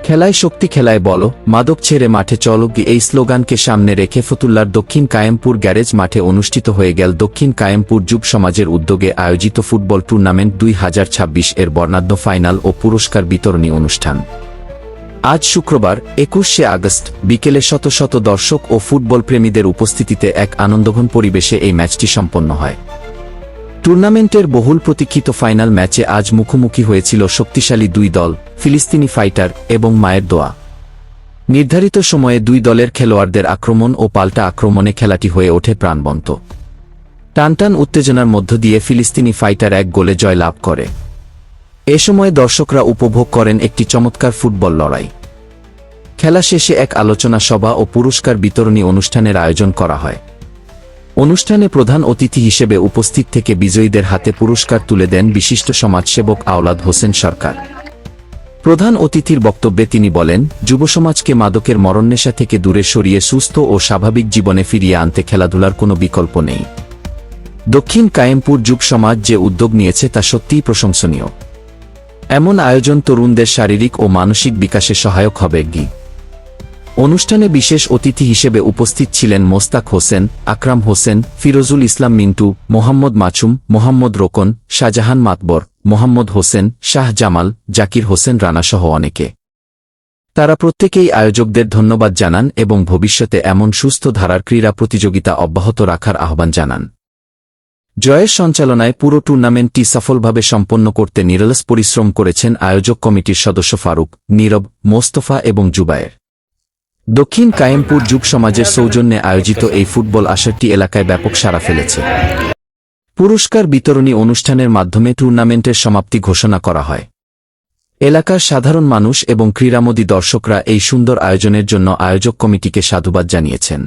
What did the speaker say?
খেলায় শক্তি, খেলায় বলো, মাদক ছেড়ে মাঠে চলো, এই স্লোগানকে সামনে রেখে ফতুল্লার দক্ষিণ কায়েমপুর গ্যারেজ মাঠে অনুষ্ঠিত হয়ে গেল দক্ষিণ কায়েমপুর যুব সমাজের উদ্যোগে আয়োজিত ফুটবল টুর্নামেন্ট 2026 এর বর্ণাঢ্য ফাইনাল ও পুরস্কার বিতরণী অনুষ্ঠান। আজ শুক্রবার 21শে আগস্ট বিকেলে শত শত দর্শক ও ফুটবল প্রেমীদের উপস্থিতিতে এক আনন্দঘন পরিবেশে এই ম্যাচটি সম্পন্ন হয়। টুর্নামেন্টের বহুল প্রতীক্ষিত ফাইনাল ম্যাচে আজ মুখোমুখি হয়েছিল শক্তিশালী দুই দল, ফিলিস্তিনি ফাইটার এবং মায়ের দোয়া। নির্ধারিত সময়ে দুই দলের খেলোয়াড়দের আক্রমণ ও পাল্টা আক্রমণে খেলাটি হয়ে ওঠে প্রাণবন্ত। টানটান উত্তেজনার মধ্য দিয়ে ফিলিস্তিনি ফাইটার 1 গোলে জয় লাভ করে। এ সময় দর্শকরা উপভোগ করেন একটি চমৎকার ফুটবল লড়াই। খেলা শেষে এক আলোচনা সভা ও পুরস্কার বিতরণী অনুষ্ঠানের আয়োজন করা হয়। অনুষ্ঠানে প্রধান অতিথি হিসেবে উপস্থিত থেকে বিজয়ীদের হাতে পুরস্কার তুলে দেন বিশিষ্ট সমাজসেবক আওলাদ হোসেন সরকার। প্রধান অতিথির বক্তব্যে তিনি বলেন, যুবসমাজকে মাদকের মরণনেশা থেকে দূরে সরিয়ে সুস্থ ও স্বাভাবিক জীবনে ফিরিয়ে আনতে খেলাধুলার কোনো বিকল্প নেই। দক্ষিণ কায়েমপুর যুব সমাজ যে উদ্যোগ নিয়েছে তা সত্যিই প্রশংসনীয়। এমন আয়োজন তরুণদের শারীরিক ও মানসিক বিকাশে সহায়ক হবে। অনুষ্ঠানে বিশেষ অতিথি হিসেবে উপস্থিত ছিলেন মোস্তাক হোসেন, আকরাম হোসেন, ফিরোজুল ইসলাম মিন্টু, মোহাম্মদ মাছুম, মোহাম্মদ রোকন, শাহজাহান মাতবর, মোহাম্মদ হোসেন, শাহ জামাল, জাকির হোসেন রানাসহ অনেকে। তারা প্রত্যেকেই আয়োজকদের ধন্যবাদ জানান এবং ভবিষ্যতে এমন সুস্থ ধারার ক্রীড়া প্রতিযোগিতা অব্যাহত রাখার আহ্বান জানান। জয়ের সঞ্চালনায় পুরো টুর্নামেন্টটি সফলভাবে সম্পন্ন করতে নিরলস পরিশ্রম করেছেন আয়োজক কমিটির সদস্য ফারুক, নীরব, মোস্তফা এবং জুবায়ের। দক্ষিণ কায়েমপুর যুব সমাজের সৌজন্যে আয়োজিত এই ফুটবল আসরটি এলাকায় ব্যাপক সাড়া ফেলেছে। পুরস্কার বিতরণী অনুষ্ঠানের মাধ্যমে টুর্নামেন্টের সমাপ্তি ঘোষণা করা হয়। এলাকার সাধারণ মানুষ এবং ক্রীড়ামোদী দর্শকরা এই সুন্দর আয়োজনের জন্য আয়োজক কমিটিকে সাধুবাদ জানিয়েছেন।